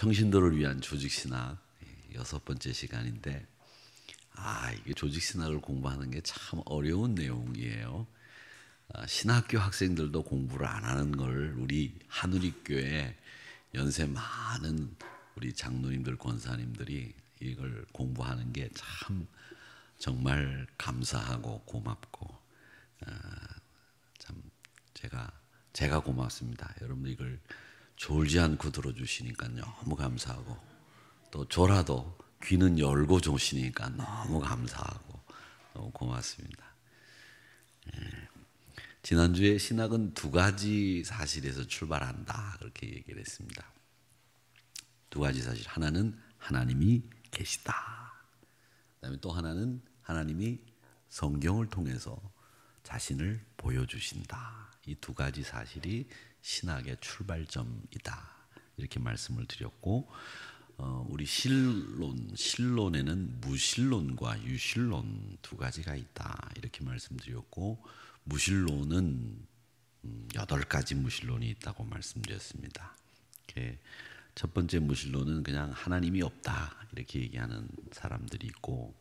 평신도를 위한 조직신학 6번째 시간인데 이게 조직신학을 공부하는 게 참 어려운 내용이에요. 신학교 학생들도 공부를 안 하는 걸 우리 한우리교회 연세 많은 우리 장로님들 권사님들이 이걸 공부하는 게 참 정말 감사하고 고맙고 참 제가 고맙습니다. 여러분들 이걸 졸지 않고 들어주시니까 너무 감사하고 또 졸아도 귀는 열고 조시니까 너무 감사하고 너무 고맙습니다. 지난주에 신학은 두 가지 사실에서 출발한다 그렇게 얘기를 했습니다. 두 가지 사실, 하나는 하나님이 계시다. 그다음에 또 하나는 하나님이 성경을 통해서 자신을 보여주신다. 이 두 가지 사실이 신학의 출발점이다. 이렇게 말씀을 드렸고, 우리 신론에는 무신론과 유신론 두 가지가 있다. 이렇게 말씀드렸고, 무신론은 8가지 무신론이 있다고 말씀드렸습니다. 첫 번째 무신론은 그냥 하나님이 없다 이렇게 얘기하는 사람들이 있고,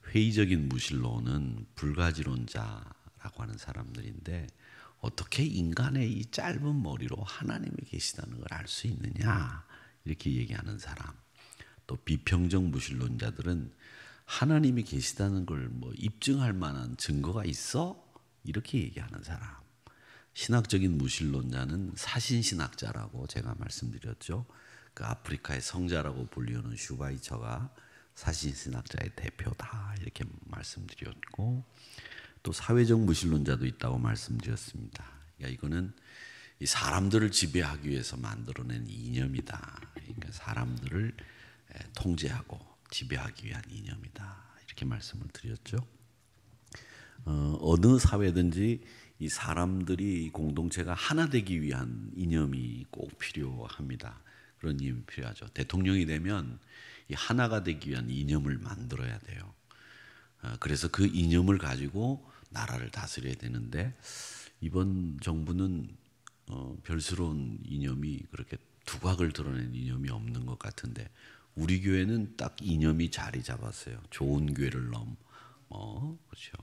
회의적인 무신론은 불가지론자라고 하는 사람들인데, 어떻게 인간의 이 짧은 머리로 하나님이 계시다는 걸 알 수 있느냐 이렇게 얘기하는 사람. 또 비평적 무신론자들은 하나님이 계시다는 걸 입증할 만한 증거가 있어? 이렇게 얘기하는 사람. 신학적인 무신론자는 사신신학자라고 제가 말씀드렸죠. 그 아프리카의 성자라고 불리우는 슈바이처가 사신신학자의 대표다 이렇게 말씀드렸고, 또 사회적 무신론자도 있다고 말씀드렸습니다. 그러니까 이거는 이 사람들을 지배하기 위해서 만들어낸 이념이다. 그러니까 사람들을 통제하고 지배하기 위한 이념이다 이렇게 말씀을 드렸죠. 어느 사회든지 이 사람들이 공동체가 하나 되기 위한 이념이 꼭 필요합니다. 그런 이념이 필요하죠. 대통령이 되면 이 하나가 되기 위한 이념을 만들어야 돼요. 그래서 그 이념을 가지고 나라를 다스려야 되는데, 이번 정부는 별스러운 이념이 그렇게 두각을 드러낸 이념이 없는 것 같은데, 우리 교회는 딱 이념이 자리 잡았어요. 좋은 교회를 그렇죠.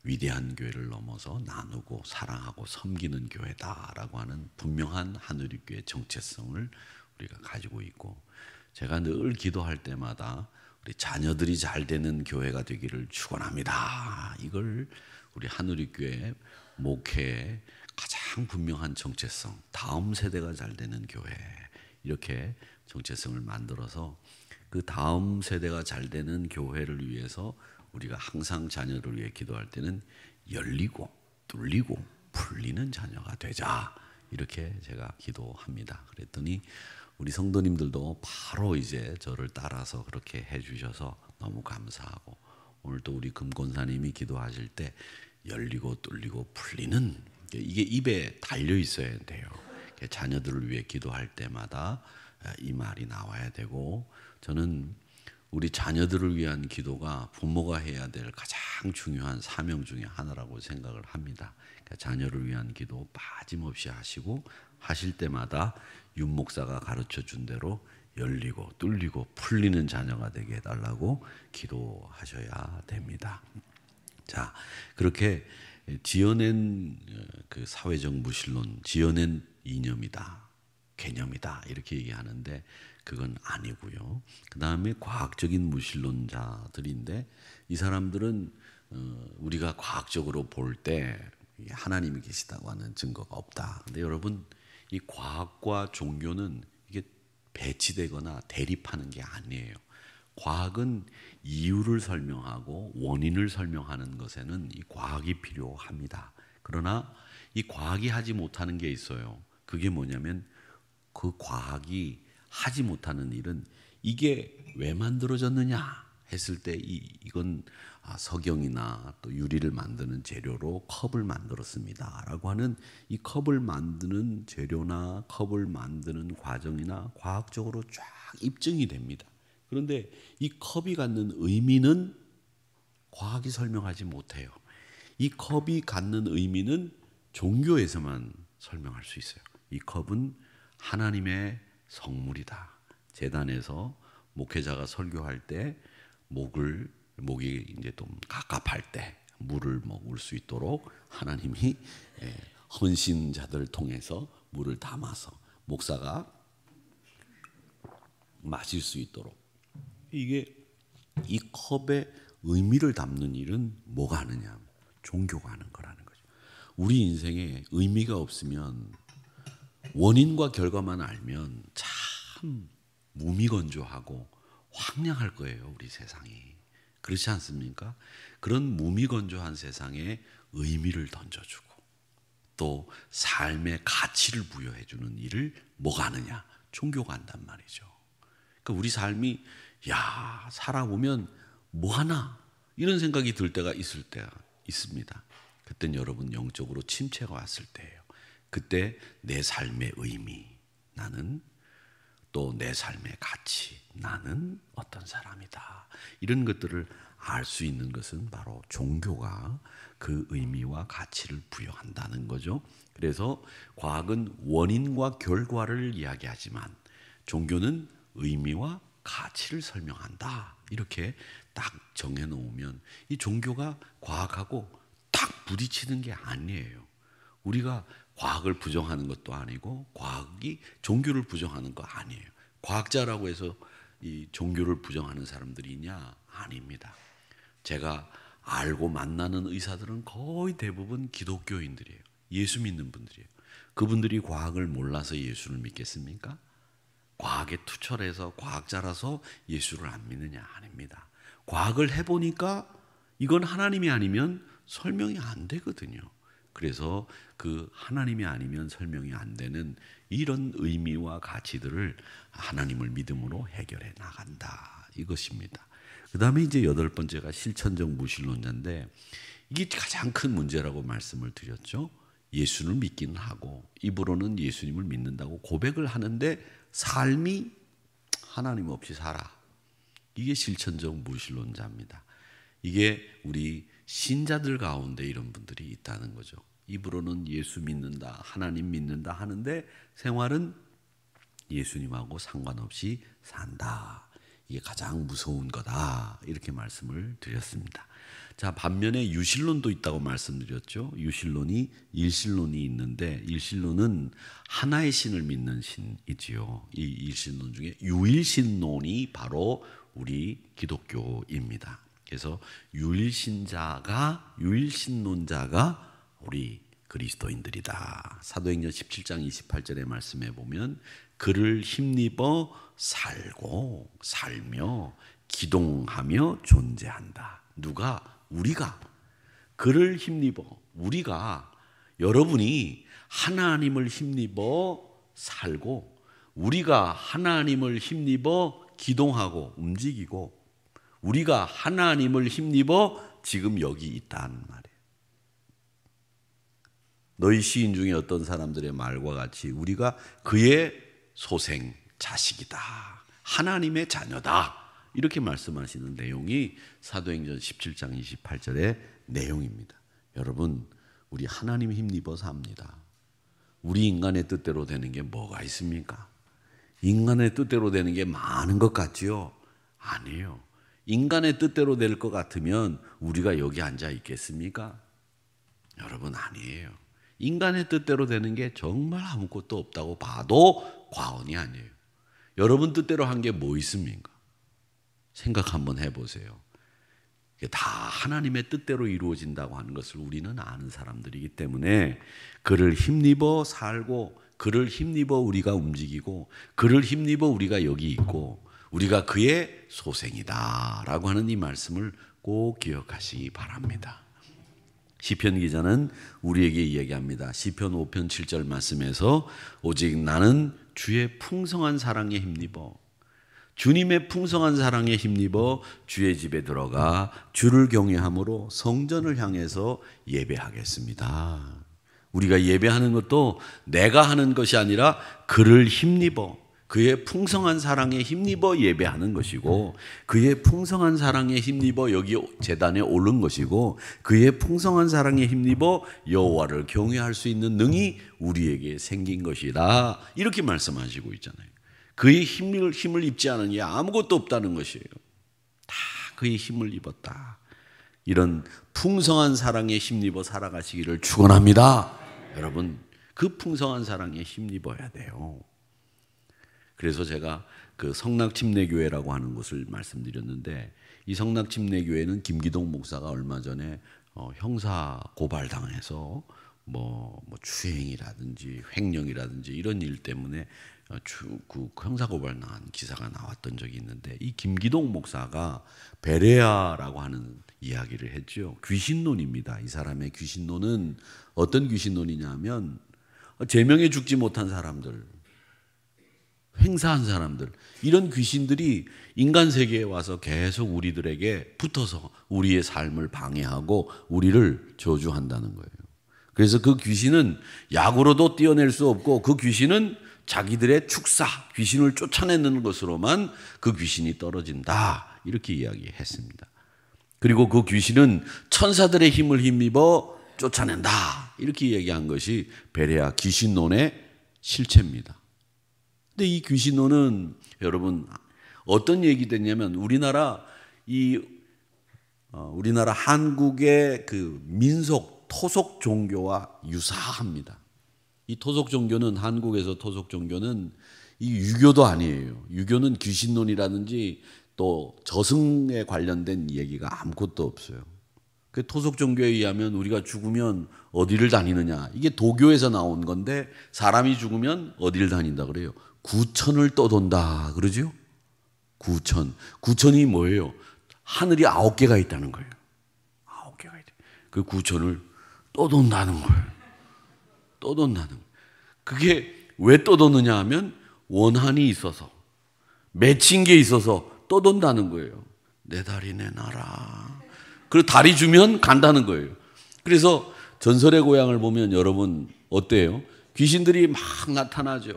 위대한 교회를 넘어서 나누고 사랑하고 섬기는 교회다라고 하는 분명한 하늘교회의 정체성을 우리가 가지고 있고, 제가 늘 기도할 때마다 우리 자녀들이 잘 되는 교회가 되기를 축원합니다. 이걸 우리 하늘교회 목회의 가장 분명한 정체성, 다음 세대가 잘 되는 교회, 이렇게 정체성을 만들어서 그 다음 세대가 잘 되는 교회를 위해서 우리가 항상 자녀를 위해 기도할 때는 열리고 뚫리고 풀리는 자녀가 되자, 이렇게 제가 기도합니다. 그랬더니 우리 성도님들도 바로 이제 저를 따라서 그렇게 해주셔서 너무 감사하고, 오늘 또 우리 금권사님이 기도하실 때 열리고 뚫리고 풀리는, 이게 입에 달려 있어야 돼요. 자녀들을 위해 기도할 때마다 이 말이 나와야 되고, 저는 우리 자녀들을 위한 기도가 부모가 해야 될 가장 중요한 사명 중에 하나라고 생각을 합니다. 그러니까 자녀를 위한 기도 빠짐없이 하시고, 하실 때마다 윤 목사가 가르쳐 준 대로 열리고 뚫리고 풀리는 자녀가 되게 해달라고 기도하셔야 됩니다. 자, 그렇게 지어낸 그 사회적 무신론, 지어낸 이념이다, 개념이다 이렇게 얘기하는데 그건 아니고요. 그 다음에 과학적인 무신론자들인데, 이 사람들은 우리가 과학적으로 볼 때 하나님이 계시다고 하는 증거가 없다. 근데 여러분, 이 과학과 종교는 이게 배치되거나 대립하는 게 아니에요. 과학은 이유를 설명하고 원인을 설명하는 것에는 이 과학이 필요합니다. 그러나 이 과학이 하지 못하는 게 있어요. 그게 뭐냐면, 그 과학이 하지 못하는 일은 이게 왜 만들어졌느냐 했을 때 이건 석영이나 또 유리를 만드는 재료로 컵을 만들었습니다 라고 하는, 이 컵을 만드는 재료나 컵을 만드는 과정이나 과학적으로 쫙 입증이 됩니다. 그런데 이 컵이 갖는 의미는 과학이 설명하지 못해요. 이 컵이 갖는 의미는 종교에서만 설명할 수 있어요. 이 컵은 하나님의 성물이다, 제단에서 목회자가 설교할 때 목이 이제 좀 갑갑할 때 물을 먹을 수 있도록 하나님이 헌신자들을 통해서 물을 담아서 목사가 마실 수 있도록, 이게 이 컵의 의미를 담는 일은 뭐가 하느냐? 종교가 하는 거라는 거죠. 우리 인생에 의미가 없으면, 원인과 결과만 알면 참 무미건조하고 황량할 거예요, 우리 세상이. 그렇지 않습니까? 그런 무미건조한 세상에 의미를 던져주고 또 삶의 가치를 부여해주는 일을 뭐가 하느냐? 종교가 한단 말이죠. 그러니까 우리 삶이 살아보면 뭐하나 이런 생각이 들 때가 있을 때가 있습니다. 그땐 여러분 영적으로 침체가 왔을 때예요. 그때 내 삶의 의미, 나는 또 내 삶의 가치, 나는 어떤 사람이다, 이런 것들을 알 수 있는 것은 바로 종교가 그 의미와 가치를 부여한다는 거죠. 그래서 과학은 원인과 결과를 이야기하지만 종교는 의미와 가치를 설명한다, 이렇게 딱 정해놓으면 이 종교가 과학하고 딱 부딪히는 게 아니에요. 우리가 과학을 부정하는 것도 아니고 과학이 종교를 부정하는 거 아니에요. 과학자라고 해서 이 종교를 부정하는 사람들이 있냐? 아닙니다. 제가 알고 만나는 의사들은 거의 대부분 기독교인들이에요. 예수 믿는 분들이에요. 그분들이 과학을 몰라서 예수를 믿겠습니까? 과학에 투철해서 과학자라서 예수를 안 믿느냐? 아닙니다. 과학을 해보니까 이건 하나님이 아니면 설명이 안 되거든요. 그래서 그 하나님이 아니면 설명이 안 되는 이런 의미와 가치들을 하나님을 믿음으로 해결해 나간다, 이것입니다. 그 다음에 이제 8번째가 실천적 무신론자인데, 이게 가장 큰 문제라고 말씀을 드렸죠. 예수를 믿기는 하고 입으로는 예수님을 믿는다고 고백을 하는데 삶이 하나님 없이 살아. 이게 실천적 무신론자입니다. 이게 우리 신자들 가운데 이런 분들이 있다는 거죠. 입으로는 예수 믿는다, 하나님 믿는다 하는데 생활은 예수님하고 상관없이 산다. 이게 가장 무서운 거다, 이렇게 말씀을 드렸습니다. 자, 반면에 유실론도 있다고 말씀드렸죠. 유실론이 일신론이 있는데, 일신론은 하나의 신을 믿는 신이지요. 이 일신론 중에 유일신론이 바로 우리 기독교입니다. 그래서 유일신론자가 우리 그리스도인들이다. 사도행전 17장 28절의 말씀에 보면 그를 힘입어 살고 살며 기동하며 존재한다. 누가? 우리가. 그를 힘입어, 우리가, 여러분이 하나님을 힘입어 살고 우리가 하나님을 힘입어 기동하고 움직이고 우리가 하나님을 힘입어 지금 여기 있다는 말이에요. 너희 시인 중에 어떤 사람들의 말과 같이 우리가 그의 소생 자식이다, 하나님의 자녀다, 이렇게 말씀하시는 내용이 사도행전 17장 28절의 내용입니다. 여러분, 우리 하나님 힘입어 삽니다. 우리 인간의 뜻대로 되는 게 뭐가 있습니까? 인간의 뜻대로 되는 게 많은 것 같지요? 아니에요. 인간의 뜻대로 될 것 같으면 우리가 여기 앉아 있겠습니까? 여러분, 아니에요. 인간의 뜻대로 되는 게 정말 아무것도 없다고 봐도 과언이 아니에요. 여러분 뜻대로 한 게 뭐 있습니까? 생각 한번 해보세요. 다 하나님의 뜻대로 이루어진다고 하는 것을 우리는 아는 사람들이기 때문에 그를 힘입어 살고 그를 힘입어 우리가 움직이고 그를 힘입어 우리가 여기 있고 우리가 그의 소생이다 라고 하는 이 말씀을 꼭 기억하시기 바랍니다. 시편 기자는 우리에게 이야기합니다. 시편 5편 7절 말씀에서 오직 나는 주의 풍성한 사랑에 힘입어, 주님의 풍성한 사랑에 힘입어 주의 집에 들어가 주를 경외함으로 성전을 향해서 예배하겠습니다. 우리가 예배하는 것도 내가 하는 것이 아니라 그를 힘입어, 그의 풍성한 사랑에 힘입어 예배하는 것이고 그의 풍성한 사랑에 힘입어 여기 제단에 오른 것이고 그의 풍성한 사랑에 힘입어 여호와를 경외할 수 있는 능이 우리에게 생긴 것이다, 이렇게 말씀하시고 있잖아요. 그의 힘을 입지 않은 게 아무것도 없다는 것이에요. 다 그의 힘을 입었다. 이런 풍성한 사랑에 힘입어 살아가시기를 축원합니다. 여러분, 그 풍성한 사랑에 힘입어야 돼요. 그래서 제가 그 성락침례교회라고 하는 곳을 말씀드렸는데, 이 성락침례교회는 김기동 목사가 얼마 전에 형사 고발당해서 뭐 추행이라든지 횡령이라든지 이런 일 때문에 그 형사 고발 나간 기사가 나왔던 적이 있는데, 이 김기동 목사가 베레아라고 하는 이야기를 했죠. 귀신론입니다. 이 사람의 귀신론은 어떤 귀신론이냐면, 제명에 죽지 못한 사람들, 횡사한 사람들, 이런 귀신들이 인간 세계에 와서 계속 우리들에게 붙어서 우리의 삶을 방해하고 우리를 저주한다는 거예요. 그래서 그 귀신은 약으로도 떼어낼 수 없고, 그 귀신은 자기들의 축사, 귀신을 쫓아내는 것으로만 그 귀신이 떨어진다, 이렇게 이야기했습니다. 그리고 그 귀신은 천사들의 힘을 힘입어 쫓아낸다, 이렇게 얘기한 것이 베레아 귀신론의 실체입니다. 근데 이 귀신론은 여러분 어떤 얘기 됐냐면, 우리나라 한국의 그 민속 토속 종교와 유사합니다. 이 토속 종교는, 한국에서 토속 종교는 이 유교도 아니에요. 유교는 귀신론이라든지 또 저승에 관련된 얘기가 아무것도 없어요. 그 토속 종교에 의하면 우리가 죽으면 어디를 다니느냐, 이게 도교에서 나온 건데, 사람이 죽으면 어디를 다닌다 그래요? 구천을 떠돈다 그러죠. 구천이 뭐예요? 하늘이 9개가 있다는 거예요. 9개가 있다. 그 구천을 떠돈다는 거예요. 떠돈다는 거예요. 그게 왜 떠도느냐 하면 원한이 있어서, 맺힌 게 있어서 떠돈다는 거예요. 내 다리 내놔라. 그리고 다리 주면 간다는 거예요. 그래서 전설의 고향을 보면 여러분 어때요? 귀신들이 막 나타나죠.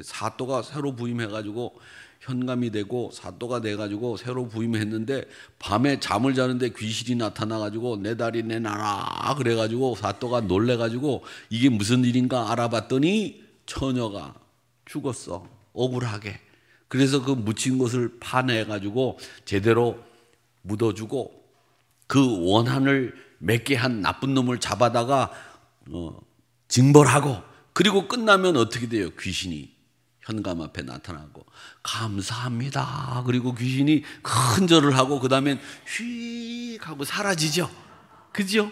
사또가 새로 부임해가지고 현감이 되고 사또가 돼가지고 새로 부임했는데, 밤에 잠을 자는데 귀신이 나타나가지고 내 다리 내놔라 그래가지고 사또가 놀래가지고 이게 무슨 일인가 알아봤더니 처녀가 죽었어, 억울하게. 그래서 그 묻힌 것을 파내가지고 제대로 묻어주고, 그 원한을 맺게 한 나쁜 놈을 잡아다가 징벌하고, 그리고 끝나면 어떻게 돼요? 귀신이 현감 앞에 나타나고 감사합니다. 그리고 귀신이 큰 절을 하고 그 다음엔 휙 하고 사라지죠. 그죠?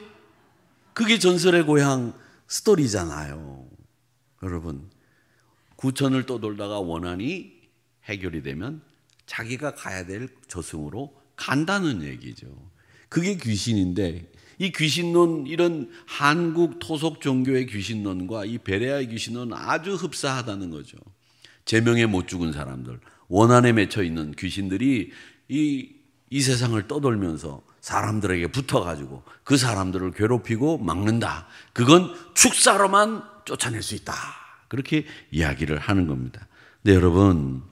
그게 전설의 고향 스토리잖아요. 여러분, 구천을 떠돌다가 원한이 해결이 되면 자기가 가야 될 저승으로 간다는 얘기죠. 그게 귀신인데, 이 귀신론, 이런 한국 토속 종교의 귀신론과 이 베레아의 귀신론은 아주 흡사하다는 거죠. 제명에 못 죽은 사람들, 원한에 맺혀 있는 귀신들이 이 세상을 떠돌면서 사람들에게 붙어가지고 그 사람들을 괴롭히고 막는다. 그건 축사로만 쫓아낼 수 있다. 그렇게 이야기를 하는 겁니다. 네, 여러분,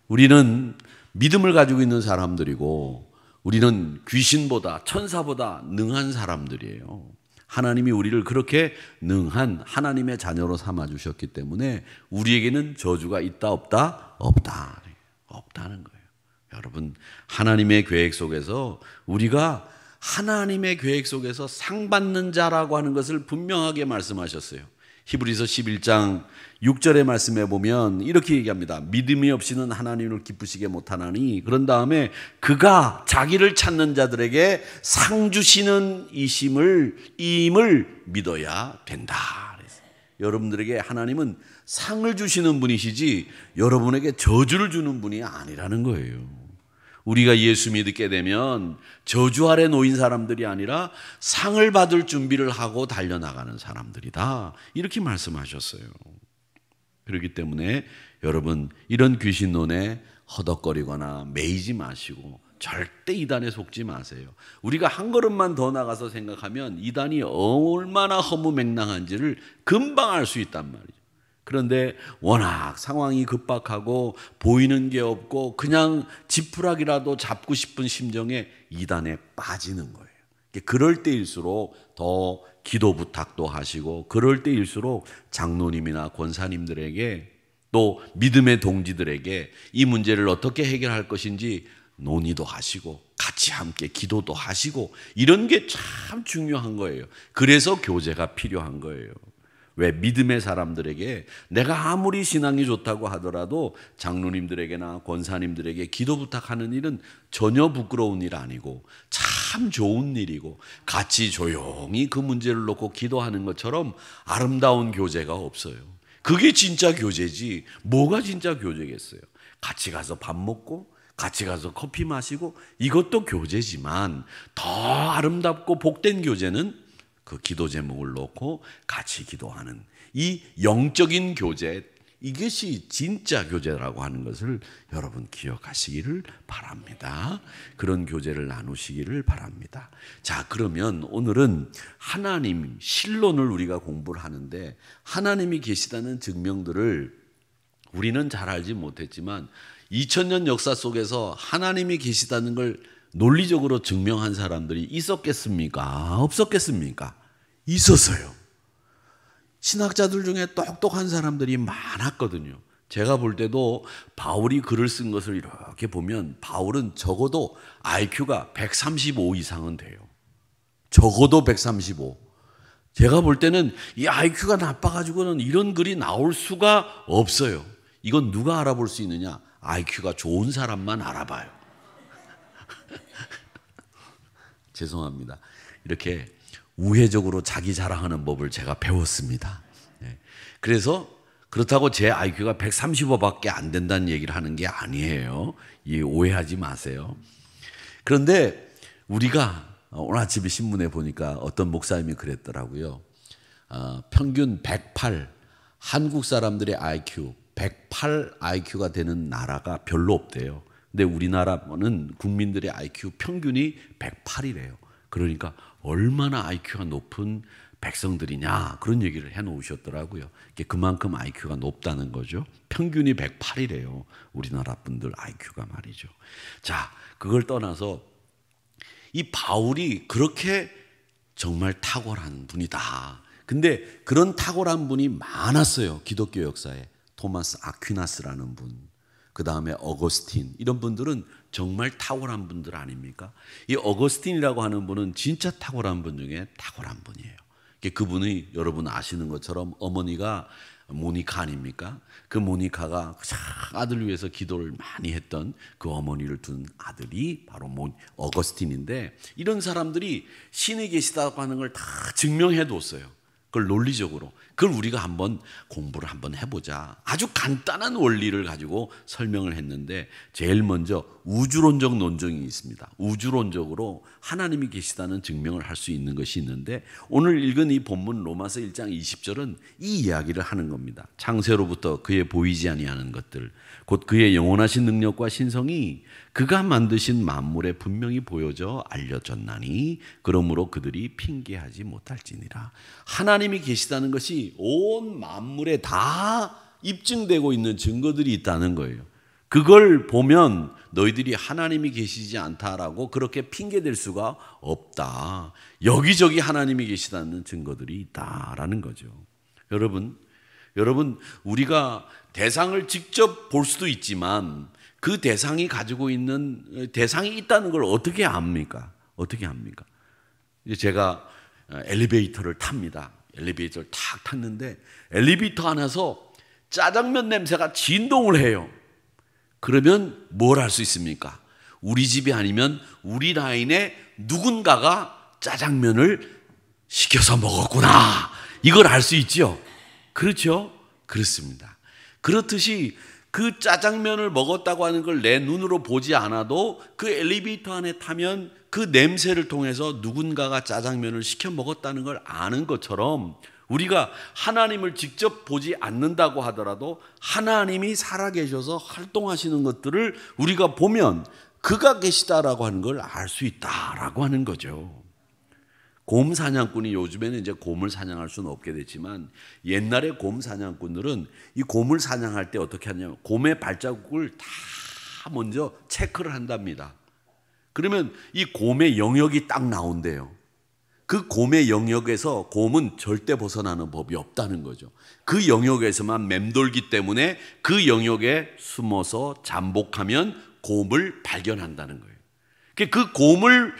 우리는 믿음을 가지고 있는 사람들이고, 우리는 귀신보다, 천사보다 능한 사람들이에요. 하나님이 우리를 그렇게 능한 하나님의 자녀로 삼아주셨기 때문에 우리에게는 저주가 있다 없다? 없다. 없다는 거예요. 여러분, 하나님의 계획 속에서, 우리가 하나님의 계획 속에서 상 받는 자라고 하는 것을 분명하게 말씀하셨어요. 히브리서 11장 6절의 말씀에 보면 이렇게 얘기합니다. 믿음이 없이는 하나님을 기쁘시게 못하나니, 그런 다음에 그가 자기를 찾는 자들에게 상 주시는 임을 믿어야 된다. 여러분들에게 하나님은 상을 주시는 분이시지 여러분에게 저주를 주는 분이 아니라는 거예요. 우리가 예수 믿게 되면 저주 아래 놓인 사람들이 아니라 상을 받을 준비를 하고 달려나가는 사람들이다, 이렇게 말씀하셨어요. 그렇기 때문에 여러분, 이런 귀신론에 허덕거리거나 매이지 마시고 절대 이단에 속지 마세요. 우리가 한 걸음만 더 나가서 생각하면 이단이 얼마나 허무맹랑한지를 금방 알 수 있단 말이죠. 그런데 워낙 상황이 급박하고 보이는 게 없고 그냥 지푸라기라도 잡고 싶은 심정에 이단에 빠지는 거예요. 그럴 때일수록 더 기도 부탁도 하시고, 그럴 때일수록 장로님이나 권사님들에게 또 믿음의 동지들에게 이 문제를 어떻게 해결할 것인지 논의도 하시고 같이 함께 기도도 하시고 이런 게 참 중요한 거예요. 그래서 교제가 필요한 거예요. 왜? 믿음의 사람들에게 내가 아무리 신앙이 좋다고 하더라도 장로님들에게나 권사님들에게 기도 부탁하는 일은 전혀 부끄러운 일 아니고 참 좋은 일이고 같이 조용히 그 문제를 놓고 기도하는 것처럼 아름다운 교제가 없어요. 그게 진짜 교제지 뭐가 진짜 교제겠어요. 같이 가서 밥 먹고 같이 가서 커피 마시고 이것도 교제지만 더 아름답고 복된 교제는 그 기도 제목을 놓고 같이 기도하는 이 영적인 교제, 이것이 진짜 교제라고 하는 것을 여러분 기억하시기를 바랍니다. 그런 교제를 나누시기를 바랍니다. 자, 그러면 오늘은 하나님 신론을 우리가 공부를 하는데 하나님이 계시다는 증명들을 우리는 잘 알지 못했지만 2000년 역사 속에서 하나님이 계시다는 걸 논리적으로 증명한 사람들이 있었겠습니까? 없었겠습니까? 있었어요. 신학자들 중에 똑똑한 사람들이 많았거든요. 제가 볼 때도 바울이 글을 쓴 것을 이렇게 보면 바울은 적어도 IQ가 135 이상은 돼요. 적어도 135. 제가 볼 때는 이 IQ가 나빠가지고는 이런 글이 나올 수가 없어요. 이건 누가 알아볼 수 있느냐? IQ가 좋은 사람만 알아봐요. 죄송합니다. 이렇게 우회적으로 자기 자랑하는 법을 제가 배웠습니다. 그래서 그렇다고 제 IQ가 135밖에 안 된다는 얘기를 하는 게 아니에요. 오해하지 마세요. 그런데 우리가 오늘 아침에 신문에 보니까 어떤 목사님이 그랬더라고요. 평균 108, 한국 사람들의 IQ 108 IQ가 되는 나라가 별로 없대요. 근데 우리나라는 국민들의 IQ 평균이 108이래요. 그러니까 얼마나 IQ가 높은 백성들이냐 그런 얘기를 해놓으셨더라고요. 그만큼 IQ가 높다는 거죠. 평균이 108이래요. 우리나라 분들 IQ가 말이죠. 자, 그걸 떠나서 이 바울이 그렇게 정말 탁월한 분이다. 근데 그런 탁월한 분이 많았어요. 기독교 역사에. 토마스 아퀴나스라는 분, 그 다음에 어거스틴, 이런 분들은 정말 탁월한 분들 아닙니까? 이 어거스틴이라고 하는 분은 진짜 탁월한 분 중에 탁월한 분이에요. 그분이 여러분 아시는 것처럼 어머니가 모니카 아닙니까? 그 모니카가 아들을 위해서 기도를 많이 했던 그 어머니를 둔 아들이 바로 어거스틴인데, 이런 사람들이 신이 계시다고 하는 걸 다 증명해 뒀어요. 그걸 논리적으로. 그걸 우리가 한번 공부를 한번 해보자. 아주 간단한 원리를 가지고 설명을 했는데, 제일 먼저 우주론적 논증이 있습니다. 우주론적으로 하나님이 계시다는 증명을 할 수 있는 것이 있는데, 오늘 읽은 이 본문 로마서 1장 20절은 이 이야기를 하는 겁니다. 창세로부터 그의 보이지 아니하는 것들, 곧 그의 영원하신 능력과 신성이 그가 만드신 만물에 분명히 보여져 알려졌나니 그러므로 그들이 핑계하지 못할지니라. 하나님이 계시다는 것이 온 만물에 다 입증되고 있는 증거들이 있다는 거예요. 그걸 보면 너희들이 하나님이 계시지 않다라고 그렇게 핑계댈 수가 없다. 여기저기 하나님이 계시다는 증거들이 있다라는 거죠. 여러분 우리가 대상을 직접 볼 수도 있지만 그 대상이 가지고 있는 대상이 있다는 걸 어떻게 압니까? 어떻게 합니까? 제가 엘리베이터를 탑니다. 엘리베이터를 탁 탔는데 엘리베이터 안에서 짜장면 냄새가 진동을 해요. 그러면 뭘 할 수 있습니까? 우리 집이 아니면 우리 라인에 누군가가 짜장면을 시켜서 먹었구나. 이걸 알 수 있죠. 그렇죠? 그렇습니다. 그렇듯이 그 짜장면을 먹었다고 하는 걸 내 눈으로 보지 않아도 그 엘리베이터 안에 타면 그 냄새를 통해서 누군가가 짜장면을 시켜 먹었다는 걸 아는 것처럼, 우리가 하나님을 직접 보지 않는다고 하더라도 하나님이 살아계셔서 활동하시는 것들을 우리가 보면 그가 계시다라고 하는 걸 알 수 있다라고 하는 거죠. 곰 사냥꾼이 요즘에는 이제 곰을 사냥할 수는 없게 됐지만, 옛날에 곰 사냥꾼들은 이 곰을 사냥할 때 어떻게 하냐면 곰의 발자국을 다 먼저 체크를 한답니다. 그러면 이 곰의 영역이 딱 나온대요. 그 곰의 영역에서 곰은 절대 벗어나는 법이 없다는 거죠. 그 영역에서만 맴돌기 때문에 그 영역에 숨어서 잠복하면 곰을 발견한다는 거예요. 그 곰을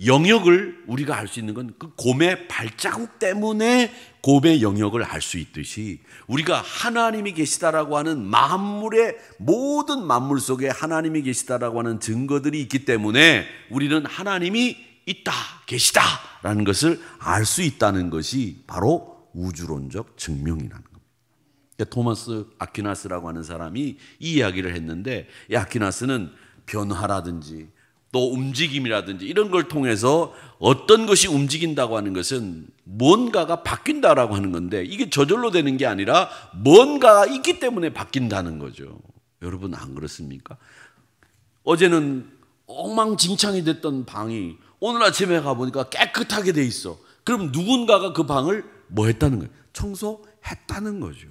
영역을 우리가 알 수 있는 건 그 곰의 발자국 때문에 곰의 영역을 알 수 있듯이 우리가 하나님이 계시다라고 하는 만물의 모든 만물 속에 하나님이 계시다라고 하는 증거들이 있기 때문에 우리는 하나님이 있다, 계시다라는 것을 알 수 있다는 것이 바로 우주론적 증명이라는 겁니다. 토마스 아퀴나스라고 하는 사람이 이 이야기를 했는데, 이 아퀴나스는 변화라든지 또 움직임이라든지 이런 걸 통해서 어떤 것이 움직인다고 하는 것은 뭔가가 바뀐다라고 하는 건데, 이게 저절로 되는 게 아니라 뭔가가 있기 때문에 바뀐다는 거죠. 여러분 안 그렇습니까? 어제는 엉망진창이 됐던 방이 오늘 아침에 가보니까 깨끗하게 돼 있어. 그럼 누군가가 그 방을 뭐 했다는 거예요? 청소했다는 거죠.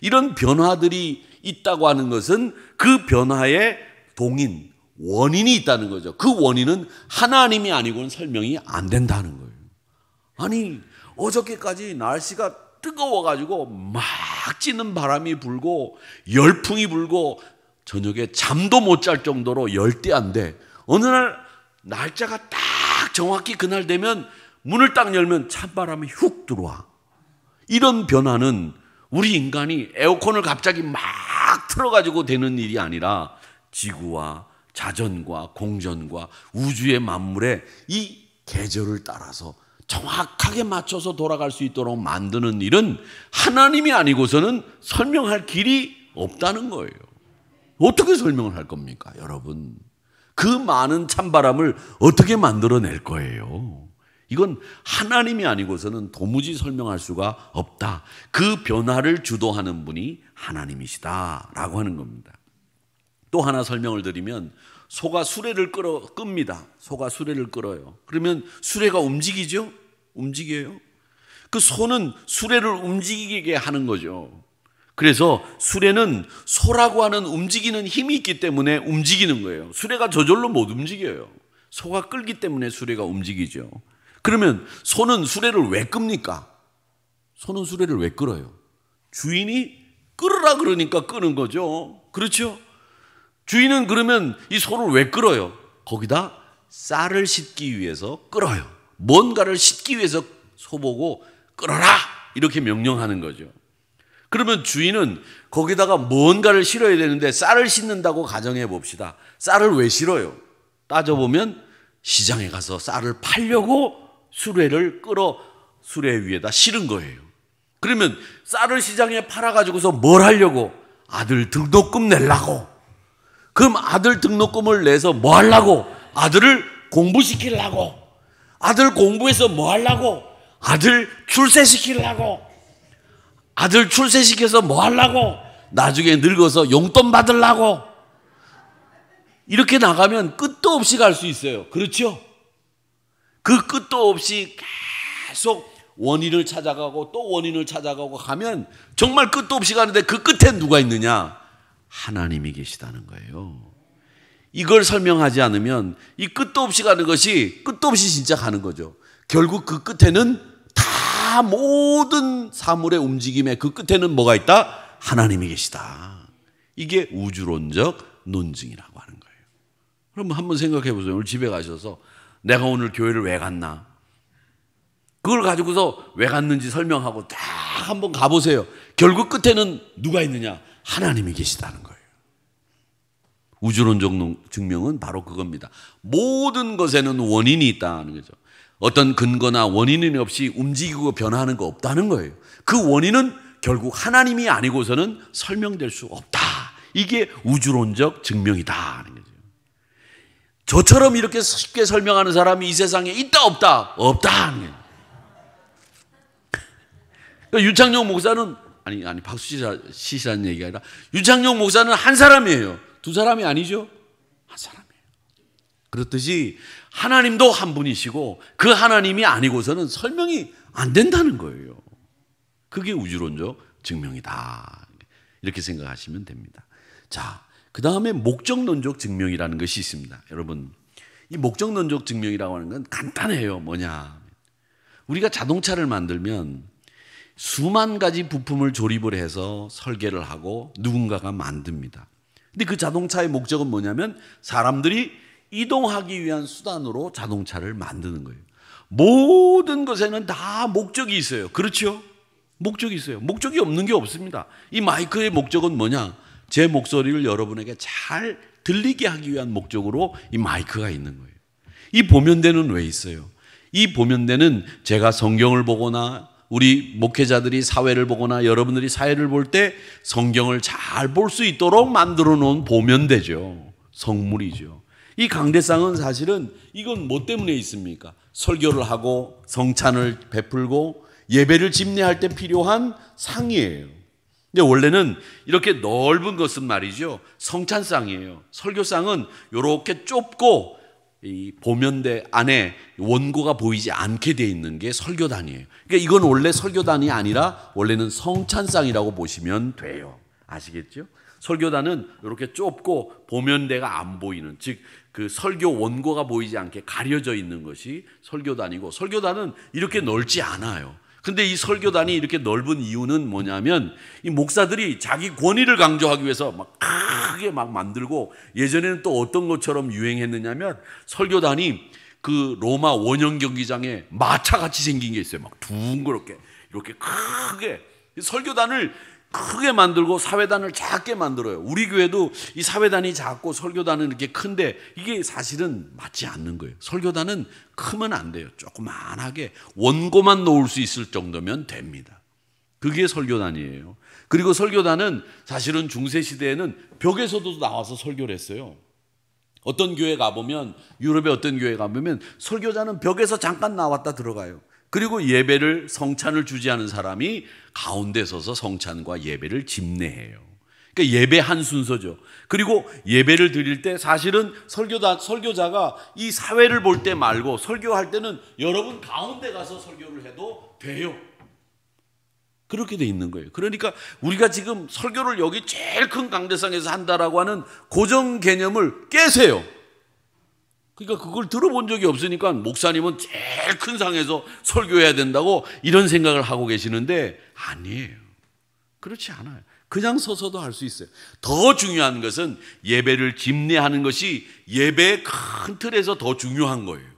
이런 변화들이 있다고 하는 것은 그 변화의 동인, 원인이 있다는 거죠. 그 원인은 하나님이 아니고는 설명이 안 된다는 거예요. 아니, 어저께까지 날씨가 뜨거워가지고 막 찌는 바람이 불고 열풍이 불고 저녁에 잠도 못 잘 정도로 열대야인데, 어느 날 날짜가 딱 정확히 그날 되면 문을 딱 열면 찬바람이 훅 들어와. 이런 변화는 우리 인간이 에어컨을 갑자기 막 틀어가지고 되는 일이 아니라 지구와 자전과 공전과 우주의 만물의 이 계절을 따라서 정확하게 맞춰서 돌아갈 수 있도록 만드는 일은 하나님이 아니고서는 설명할 길이 없다는 거예요. 어떻게 설명을 할 겁니까, 여러분? 그 많은 찬바람을 어떻게 만들어낼 거예요? 이건 하나님이 아니고서는 도무지 설명할 수가 없다. 그 변화를 주도하는 분이 하나님이시다라고 하는 겁니다. 또 하나 설명을 드리면, 소가 수레를 끕니다. 소가 수레를 끌어요. 그러면 수레가 움직이죠? 움직여요. 그 소는 수레를 움직이게 하는 거죠. 그래서 수레는 소라고 하는 움직이는 힘이 있기 때문에 움직이는 거예요. 수레가 저절로 못 움직여요. 소가 끌기 때문에 수레가 움직이죠. 그러면 소는 수레를 왜 끕니까? 소는 수레를 왜 끌어요? 주인이 끌으라 그러니까 끄는 거죠. 그렇죠? 주인은 그러면 이 소를 왜 끌어요? 거기다 쌀을 싣기 위해서 끌어요. 뭔가를 싣기 위해서 소보고 끌어라 이렇게 명령하는 거죠. 그러면 주인은 거기다가 뭔가를 실어야 되는데 쌀을 싣는다고 가정해 봅시다. 쌀을 왜 실어요? 따져보면 시장에 가서 쌀을 팔려고 수레를 끌어 수레 위에다 실은 거예요. 그러면 쌀을 시장에 팔아가지고서 뭘 하려고? 아들 등록금 내려고. 그럼 아들 등록금을 내서 뭐 하려고? 아들을 공부시키려고. 아들 공부해서 뭐 하려고? 아들 출세시키려고. 아들 출세시켜서 뭐 하려고? 나중에 늙어서 용돈 받으려고. 이렇게 나가면 끝도 없이 갈 수 있어요. 그렇죠? 그 끝도 없이 계속 원인을 찾아가고 또 원인을 찾아가고 가면 정말 끝도 없이 가는데 그 끝에 누가 있느냐? 하나님이 계시다는 거예요. 이걸 설명하지 않으면 이 끝도 없이 가는 것이 끝도 없이 진짜 가는 거죠. 결국 그 끝에는 다 모든 사물의 움직임의 그 끝에는 뭐가 있다? 하나님이 계시다. 이게 우주론적 논증이라고 하는 거예요. 그럼 한번 생각해 보세요. 오늘 집에 가셔서 내가 오늘 교회를 왜 갔나? 그걸 가지고서 왜 갔는지 설명하고 딱 한번 가보세요. 결국 끝에는 누가 있느냐? 하나님이 계시다는 거예요. 우주론적 증명은 바로 그겁니다. 모든 것에는 원인이 있다는 거죠. 어떤 근거나 원인이 없이 움직이고 변화하는 거 없다는 거예요. 그 원인은 결국 하나님이 아니고서는 설명될 수 없다. 이게 우주론적 증명이다 하는 거죠. 저처럼 이렇게 쉽게 설명하는 사람이 이 세상에 있다 없다? 없다 하는 거예요. 그러니까 유창용 목사는 아니 박수시라는 얘기가 아니라 유창용 목사는 한 사람이에요. 두 사람이 아니죠. 한 사람이에요. 그렇듯이 하나님도 한 분이시고 그 하나님이 아니고서는 설명이 안 된다는 거예요. 그게 우주론적 증명이다. 이렇게 생각하시면 됩니다. 자, 그 다음에 목적론적 증명이라는 것이 있습니다. 여러분, 이 목적론적 증명이라고 하는 건 간단해요. 뭐냐? 우리가 자동차를 만들면 수만 가지 부품을 조립을 해서 설계를 하고 누군가가 만듭니다. 근데 그 자동차의 목적은 뭐냐면 사람들이 이동하기 위한 수단으로 자동차를 만드는 거예요. 모든 것에는 다 목적이 있어요. 그렇죠? 목적이 있어요. 목적이 없는 게 없습니다. 이 마이크의 목적은 뭐냐? 제 목소리를 여러분에게 잘 들리게 하기 위한 목적으로 이 마이크가 있는 거예요. 이 보면대는 왜 있어요? 이 보면대는 제가 성경을 보거나 우리 목회자들이 사회를 보거나 여러분들이 사회를 볼 때 성경을 잘 볼 수 있도록 만들어 놓은 보면대죠. 성물이죠. 이 강대상은 사실은 이건 뭐 때문에 있습니까? 설교를 하고 성찬을 베풀고 예배를 집례할 때 필요한 상이에요. 근데 원래는 이렇게 넓은 것은 말이죠, 성찬상이에요. 설교상은 이렇게 좁고 이 보면대 안에 원고가 보이지 않게 돼 있는 게 설교단이에요. 그러니까 이건 원래 설교단이 아니라 원래는 성찬상이라고 보시면 돼요. 아시겠죠? 설교단은 이렇게 좁고 보면대가 안 보이는, 즉 그 설교 원고가 보이지 않게 가려져 있는 것이 설교단이고, 설교단은 이렇게 넓지 않아요. 근데 이 설교단이 이렇게 넓은 이유는 뭐냐면 이 목사들이 자기 권위를 강조하기 위해서 막 크게 막 만들고, 예전에는 또 어떤 것처럼 유행했느냐면 설교단이 그 로마 원형 경기장에 마차같이 생긴 게 있어요. 막 둥그렇게 이렇게 크게 설교단을 크게 만들고 사회단을 작게 만들어요. 우리 교회도 이 사회단이 작고 설교단은 이렇게 큰데 이게 사실은 맞지 않는 거예요. 설교단은 크면 안 돼요. 조그만하게 원고만 놓을 수 있을 정도면 됩니다. 그게 설교단이에요. 그리고 설교단은 사실은 중세시대에는 벽에서도 나와서 설교를 했어요. 어떤 교회 가보면, 유럽의 어떤 교회 가보면 설교자는 벽에서 잠깐 나왔다 들어가요. 그리고 예배를, 성찬을 주재하는 사람이 가운데 서서 성찬과 예배를 집례해요. 그러니까 예배 한 순서죠. 그리고 예배를 드릴 때 사실은 설교자가 이 사회를 볼 때 말고 설교할 때는 여러분 가운데 가서 설교를 해도 돼요. 그렇게 돼 있는 거예요. 그러니까 우리가 지금 설교를 여기 제일 큰 강대상에서 한다라고 하는 고정 개념을 깨세요. 그러니까 그걸 들어본 적이 없으니까 목사님은 제일 큰 상에서 설교해야 된다고 이런 생각을 하고 계시는데 아니에요. 그렇지 않아요. 그냥 서서도 할 수 있어요. 더 중요한 것은 예배를 집례하는 것이 예배의 큰 틀에서 더 중요한 거예요.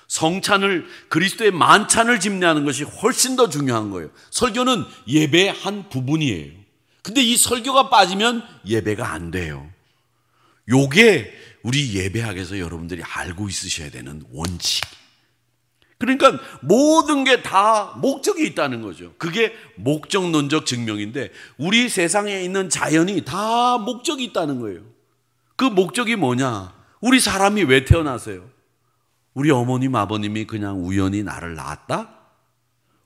성찬을, 그리스도의 만찬을 집례하는 것이 훨씬 더 중요한 거예요. 설교는 예배의 한 부분이에요. 근데 이 설교가 빠지면 예배가 안 돼요. 요게 우리 예배학에서 여러분들이 알고 있으셔야 되는 원칙. 그러니까 모든 게 다 목적이 있다는 거죠. 그게 목적론적 증명인데 우리 세상에 있는 자연이 다 목적이 있다는 거예요. 그 목적이 뭐냐? 우리 사람이 왜 태어나세요? 우리 어머님, 아버님이 그냥 우연히 나를 낳았다?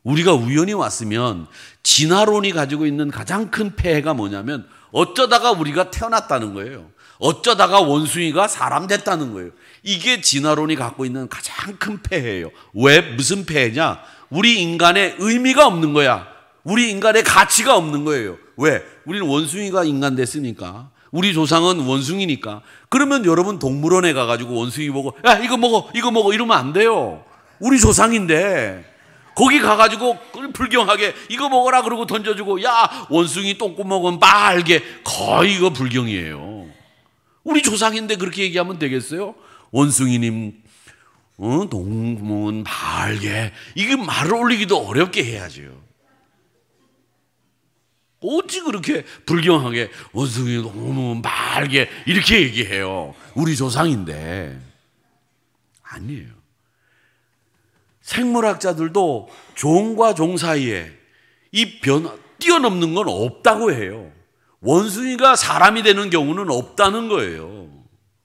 우리가 우연히 왔으면 진화론이 가지고 있는 가장 큰 폐해가 뭐냐면 어쩌다가 우리가 태어났다는 거예요. 어쩌다가 원숭이가 사람 됐다는 거예요. 이게 진화론이 갖고 있는 가장 큰 폐해예요. 왜? 무슨 폐해냐? 우리 인간의 의미가 없는 거야. 우리 인간의 가치가 없는 거예요. 왜? 우리는 원숭이가 인간 됐으니까. 우리 조상은 원숭이니까. 그러면 여러분 동물원에 가가지고 원숭이 보고 야 이거 먹어 이거 먹어 이러면 안 돼요. 우리 조상인데 거기 가가지고 불경하게 이거 먹어라 그러고 던져주고 야 원숭이 똥구멍은 빨개, 거의 이거 불경이에요. 우리 조상인데 그렇게 얘기하면 되겠어요? 원숭이님 동문 발개, 이게 말을 올리기도 어렵게 해야죠. 어찌 그렇게 불경하게 원숭이 동문 발개 이렇게 얘기해요? 우리 조상인데. 아니에요. 생물학자들도 종과 종 사이에 이 뛰어넘는 건 없다고 해요. 원숭이가 사람이 되는 경우는 없다는 거예요.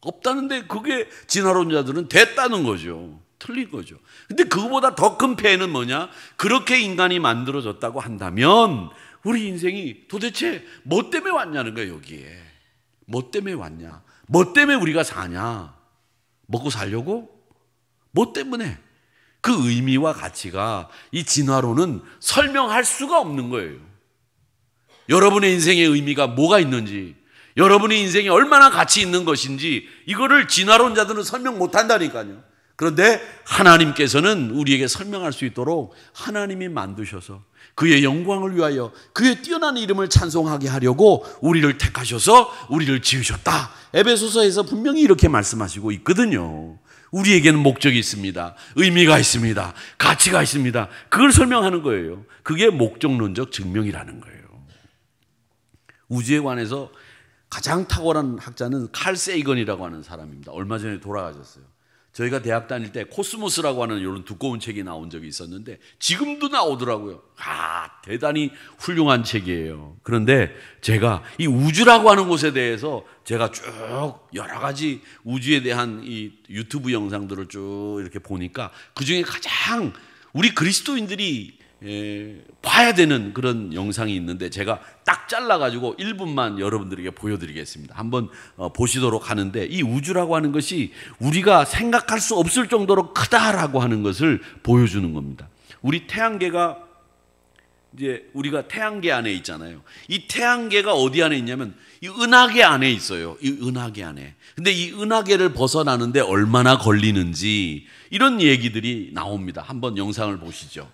없다는데 그게 진화론자들은 됐다는 거죠. 틀린 거죠. 근데 그거보다 더 큰 폐해는 뭐냐? 그렇게 인간이 만들어졌다고 한다면 우리 인생이 도대체 뭐 때문에 왔냐는 거예요. 여기에 뭐 때문에 왔냐? 뭐 때문에 우리가 사냐? 먹고 살려고? 뭐 때문에? 그 의미와 가치가 이 진화론은 설명할 수가 없는 거예요. 여러분의 인생의 의미가 뭐가 있는지, 여러분의 인생이 얼마나 가치 있는 것인지 이거를 진화론자들은 설명 못 한다니까요. 그런데 하나님께서는 우리에게 설명할 수 있도록 하나님이 만드셔서 그의 영광을 위하여 그의 뛰어난 이름을 찬송하게 하려고 우리를 택하셔서 우리를 지으셨다. 에베소서에서 분명히 이렇게 말씀하시고 있거든요. 우리에게는 목적이 있습니다. 의미가 있습니다. 가치가 있습니다. 그걸 설명하는 거예요. 그게 목적론적 증명이라는 거예요. 우주에 관해서 가장 탁월한 학자는 칼 세이건이라고 하는 사람입니다. 얼마 전에 돌아가셨어요. 저희가 대학 다닐 때 코스모스라고 하는 이런 두꺼운 책이 나온 적이 있었는데 지금도 나오더라고요. 대단히 훌륭한 책이에요. 그런데 제가 이 우주라고 하는 곳에 대해서 제가 쭉 여러 가지 우주에 대한 이 유튜브 영상들을 쭉 이렇게 보니까 그중에 가장 우리 그리스도인들이 봐야 되는 그런 영상이 있는데 제가 딱 잘라가지고 1분만 여러분들에게 보여드리겠습니다. 한번 보시도록 하는데 이 우주라고 하는 것이 우리가 생각할 수 없을 정도로 크다라고 하는 것을 보여주는 겁니다. 우리 태양계가 이제 우리가 태양계 안에 있잖아요. 이 태양계가 어디 안에 있냐면 이 은하계 안에 있어요. 이 은하계 안에. 근데 이 은하계를 벗어나는데 얼마나 걸리는지 이런 얘기들이 나옵니다. 한번 영상을 보시죠.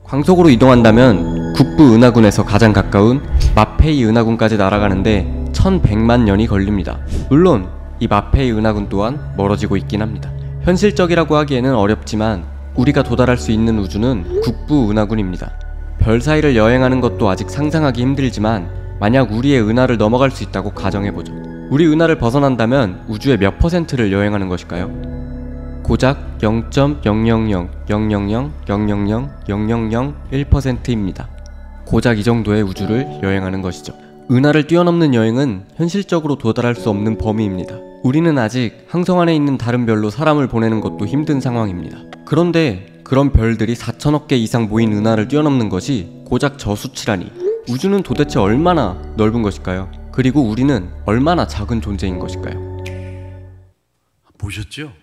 광속으로 이동한다면 국부 은하군에서 가장 가까운 마페이 은하군까지 날아가는데 1100만 년이 걸립니다. 물론 이 마페이 은하군 또한 멀어지고 있긴 합니다. 현실적이라고 하기에는 어렵지만 우리가 도달할 수 있는 우주는 국부 은하군입니다. 별 사이를 여행하는 것도 아직 상상하기 힘들지만 만약 우리의 은하를 넘어갈 수 있다고 가정해보죠. 우리 은하를 벗어난다면 우주의 몇 %를 여행하는 것일까요? 고작 0.00000000001%입니다. 고작 이 정도의 우주를 여행하는 것이죠. 은하를 뛰어넘는 여행은 현실적으로 도달할 수 없는 범위입니다. 우리는 아직 항성 안에 있는 다른 별로 사람을 보내는 것도 힘든 상황입니다. 그런데 그런 별들이 4천억 개 이상 모인 은하를 뛰어넘는 것이 고작 저 수치라니 우주는 도대체 얼마나 넓은 것일까요? 그리고 우리는 얼마나 작은 존재인 것일까요? 보셨죠?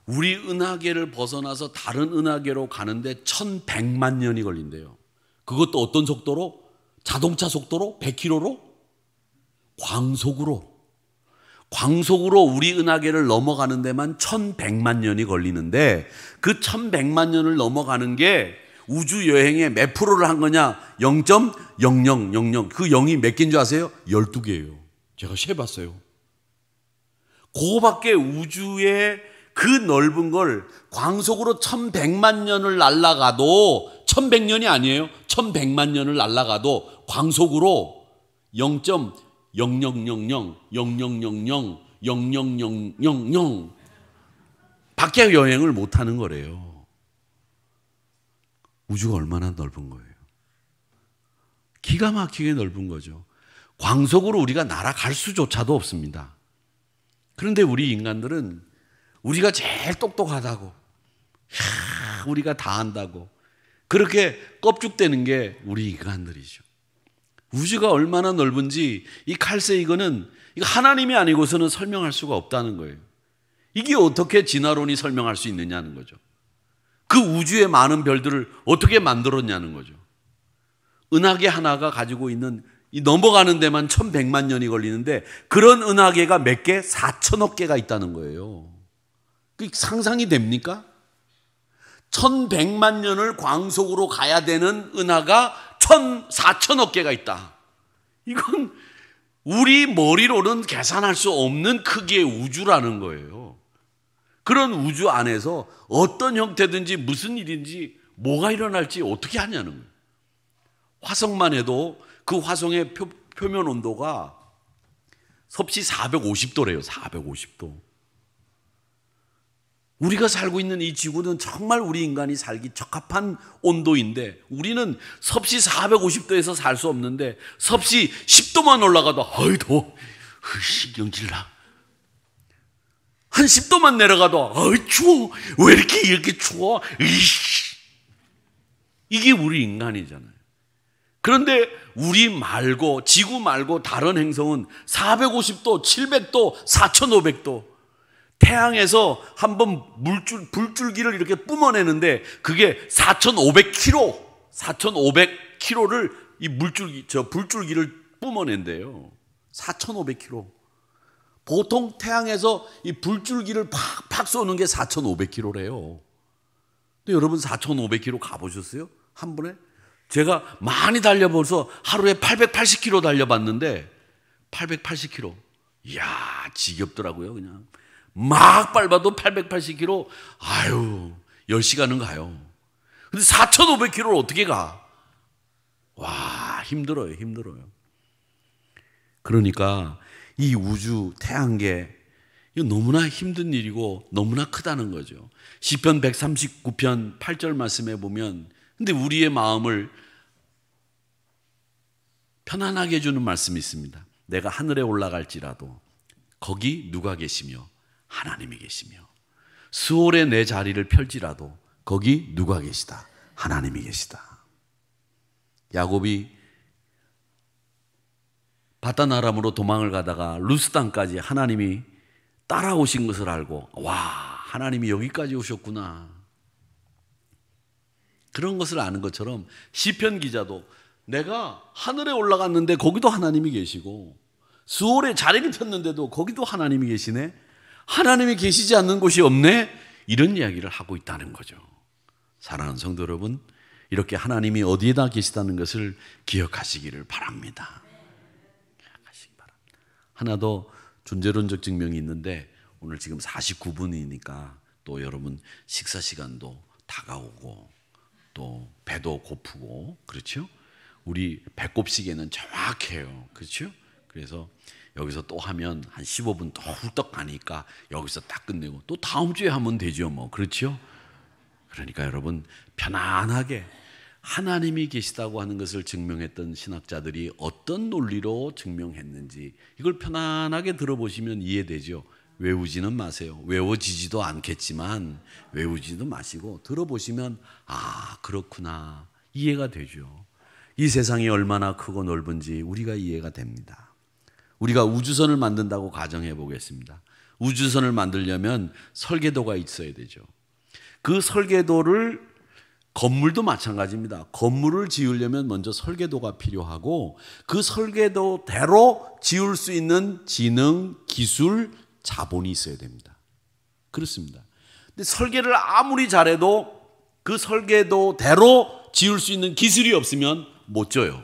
우리 은하계를 벗어나서 다른 은하계로 가는데 1100만 년이 걸린대요. 그것도 어떤 속도로? 자동차 속도로? 100km로? 광속으로 우리 은하계를 넘어가는 데만 1100만 년이 걸리는데 그 1100만 년을 넘어가는 게 우주 여행에 몇 프로를 한 거냐? 0.0000. 그 0이 몇 개인 줄 아세요? 12개예요. 제가 세봤어요. 그거밖에 우주의 그 넓은 걸 광속으로 1100만 년을 날아가도 1100년이 아니에요. 1100만 년을 날아가도 광속으로 0.000000000000 밖에 여행을 못하는 거래요. 우주가 얼마나 넓은 거예요. 기가 막히게 넓은 거죠. 광속으로 우리가 날아갈 수조차도 없습니다. 그런데 우리 인간들은 우리가 제일 똑똑하다고, 우리가 다 안다고 그렇게 껍죽대는 게 우리 인간들이죠. 우주가 얼마나 넓은지 이 칼세이건은 이거 하나님이 아니고서는 설명할 수가 없다는 거예요. 이게 어떻게 진화론이 설명할 수 있느냐는 거죠. 그 우주의 많은 별들을 어떻게 만들었냐는 거죠. 은하계 하나가 가지고 있는 이 넘어가는 데만 1100만 년이 걸리는데 그런 은하계가 몇 개? 4천억 개가 있다는 거예요. 상상이 됩니까? 1100만 년을 광속으로 가야 되는 은하가 4천억 개가 있다. 이건 우리 머리로는 계산할 수 없는 크기의 우주라는 거예요. 그런 우주 안에서 어떤 형태든지 무슨 일인지 뭐가 일어날지 어떻게 하냐는 거예요. 화성만 해도 그 화성의 표면 온도가 섭씨 450도래요. 450도. 우리가 살고 있는 이 지구는 정말 우리 인간이 살기 적합한 온도인데 우리는 섭씨 450도에서 살 수 없는데 섭씨 10도만 올라가도 어이 더워, 신경질나. 한 10도만 내려가도 어이 추워, 왜 이렇게 추워, 이게 우리 인간이잖아요. 그런데 우리 말고 지구 말고 다른 행성은 450도, 700도, 4500도 태양에서 한번 불줄기를 이렇게 뿜어내는데 그게 4,500km를 이 불줄기를 뿜어낸대요. 4,500km. 보통 태양에서 이 불줄기를 팍팍 쏘는 게 4,500km래요. 근데 여러분 4,500km 가보셨어요? 한 번에? 제가 많이 달려봐서 하루에 880km 달려봤는데 880km. 이야, 지겹더라고요. 그냥 막 밟아도 880km. 아유, 10시간은 가요. 근데 4,500km를 어떻게 가? 와, 힘들어요. 그러니까 이 우주 태양계, 이거 너무나 힘든 일이고 너무나 크다는 거죠. 시편 139편 8절 말씀에 보면, 근데 우리의 마음을 편안하게 해주는 말씀이 있습니다. 내가 하늘에 올라갈지라도 거기 누가 계시며? 하나님이 계시며. 수월에 내 자리를 펼지라도 거기 누가 계시다? 하나님이 계시다. 야곱이 바다나람으로 도망을 가다가 루스 땅까지 하나님이 따라오신 것을 알고, 와, 하나님이 여기까지 오셨구나. 그런 것을 아는 것처럼 시편 기자도 내가 하늘에 올라갔는데 거기도 하나님이 계시고, 수월에 자리를 폈는데도 거기도 하나님이 계시네. 하나님이 계시지 않는 곳이 없네. 이런 이야기를 하고 있다는 거죠. 사랑하는 성도 여러분, 이렇게 하나님이 어디에다 계시다는 것을 기억하시기를 바랍니다. 하나 더 존재론적 증명이 있는데, 오늘 지금 49분이니까 또 여러분 식사 시간도 다가오고 또 배도 고프고, 그렇죠? 우리 배꼽 시계는 정확해요. 그렇죠? 그래서 여기서 또 하면 한 15분 더 훌떡 가니까 여기서 딱 끝내고 또 다음 주에 하면 되죠, 뭐. 그렇죠? 그러니까 여러분 편안하게 하나님이 계시다고 하는 것을 증명했던 신학자들이 어떤 논리로 증명했는지 이걸 편안하게 들어보시면 이해되죠. 외우지는 마세요. 외워지지도 않겠지만 외우지도 마시고 들어보시면, 아, 그렇구나, 이해가 되죠. 이 세상이 얼마나 크고 넓은지 우리가 이해가 됩니다. 우리가 우주선을 만든다고 가정해 보겠습니다. 우주선을 만들려면 설계도가 있어야 되죠. 그 설계도를, 건물도 마찬가지입니다. 건물을 지으려면 먼저 설계도가 필요하고, 그 설계도대로 지을 수 있는 지능, 기술, 자본이 있어야 됩니다. 그렇습니다. 근데 설계를 아무리 잘해도 그 설계도대로 지을 수 있는 기술이 없으면 못 져요.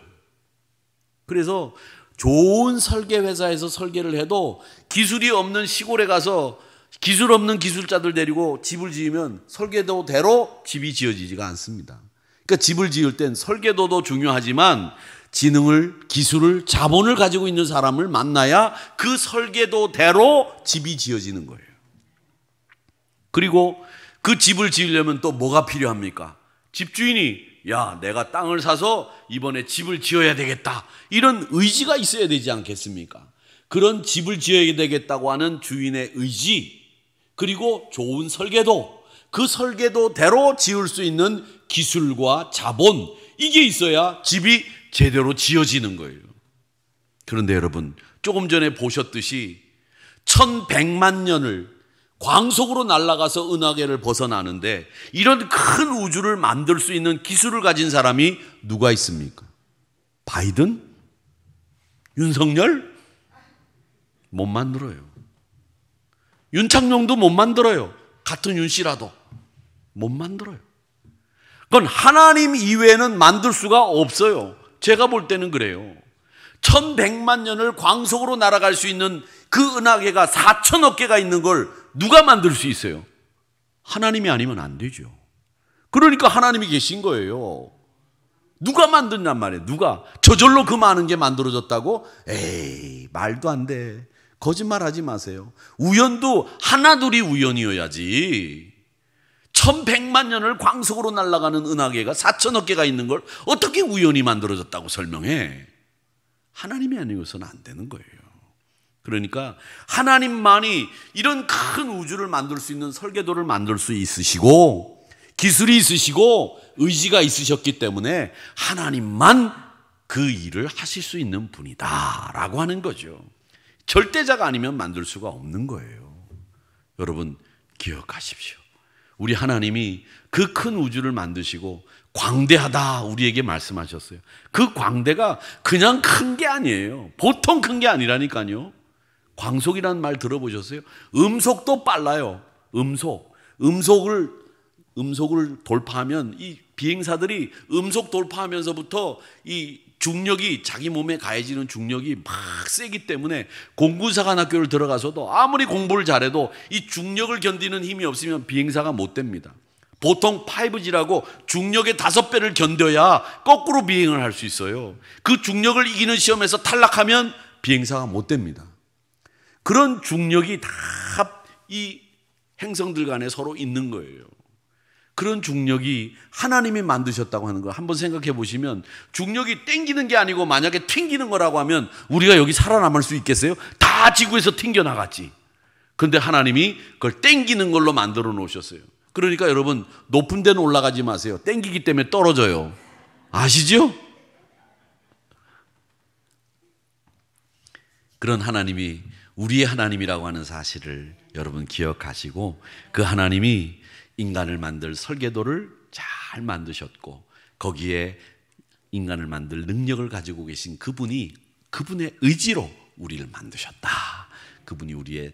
그래서 좋은 설계 회사에서 설계를 해도 기술이 없는 시골에 가서 기술 없는 기술자들 데리고 집을 지으면 설계도대로 집이 지어지지가 않습니다. 그러니까 집을 지을 땐 설계도도 중요하지만 지능을, 기술을, 자본을 가지고 있는 사람을 만나야 그 설계도대로 집이 지어지는 거예요. 그리고 그 집을 지으려면 또 뭐가 필요합니까? 집주인이, 야, 내가 땅을 사서 이번에 집을 지어야 되겠다, 이런 의지가 있어야 되지 않겠습니까? 그런 집을 지어야 되겠다고 하는 주인의 의지, 그리고 좋은 설계도, 그 설계도대로 지을 수 있는 기술과 자본, 이게 있어야 집이 제대로 지어지는 거예요. 그런데 여러분, 조금 전에 보셨듯이 1100만 년을 광속으로 날아가서 은하계를 벗어나는데 이런 큰 우주를 만들 수 있는 기술을 가진 사람이 누가 있습니까? 바이든? 윤석열? 못 만들어요. 윤창룡도 못 만들어요. 같은 윤씨라도 못 만들어요. 그건 하나님 이외에는 만들 수가 없어요. 제가 볼 때는 그래요. 1100만 년을 광속으로 날아갈 수 있는 그 은하계가 4천억 개가 있는 걸 누가 만들 수 있어요? 하나님이 아니면 안 되죠. 그러니까 하나님이 계신 거예요. 누가 만든단 말이에요. 누가? 저절로 그 많은 게 만들어졌다고? 에이, 말도 안 돼. 거짓말하지 마세요. 우연도 하나둘이 우연이어야지. 1100만 년을 광속으로 날아가는 은하계가 4천억 개가 있는 걸 어떻게 우연히 만들어졌다고 설명해? 하나님이 아니고서는 안 되는 거예요. 그러니까 하나님만이 이런 큰 우주를 만들 수 있는 설계도를 만들 수 있으시고 기술이 있으시고 의지가 있으셨기 때문에 하나님만 그 일을 하실 수 있는 분이다 라고 하는 거죠. 절대자가 아니면 만들 수가 없는 거예요. 여러분 기억하십시오. 우리 하나님이 그 큰 우주를 만드시고 광대하다 우리에게 말씀하셨어요. 그 광대가 그냥 큰 게 아니에요. 보통 큰 게 아니라니까요. 광속이라는 말 들어보셨어요? 음속도 빨라요. 음속을 돌파하면 이 비행사들이 음속 돌파하면서부터 이 중력이 자기 몸에 가해지는 중력이 막 세기 때문에 공군사관학교를 들어가서도 아무리 공부를 잘해도 이 중력을 견디는 힘이 없으면 비행사가 못 됩니다. 보통 5G라고 중력의 5배를 견뎌야 거꾸로 비행을 할 수 있어요. 그 중력을 이기는 시험에서 탈락하면 비행사가 못 됩니다. 그런 중력이 다 이 행성들 간에 서로 있는 거예요. 그런 중력이 하나님이 만드셨다고 하는 거 한번 생각해 보시면, 중력이 땡기는 게 아니고 만약에 튕기는 거라고 하면 우리가 여기 살아남을 수 있겠어요? 다 지구에서 튕겨 나갔지. 그런데 하나님이 그걸 땡기는 걸로 만들어 놓으셨어요. 그러니까 여러분, 높은 데는 올라가지 마세요. 땡기기 때문에 떨어져요. 아시죠? 그런 하나님이 우리의 하나님이라고 하는 사실을 여러분 기억하시고, 그 하나님이 인간을 만들 설계도를 잘 만드셨고 거기에 인간을 만들 능력을 가지고 계신 그분의 의지로 우리를 만드셨다. 그분이 우리의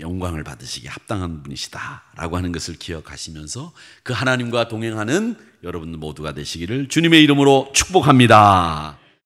영광을 받으시기에 합당한 분이시다라고 하는 것을 기억하시면서 그 하나님과 동행하는 여러분 모두가 되시기를 주님의 이름으로 축복합니다.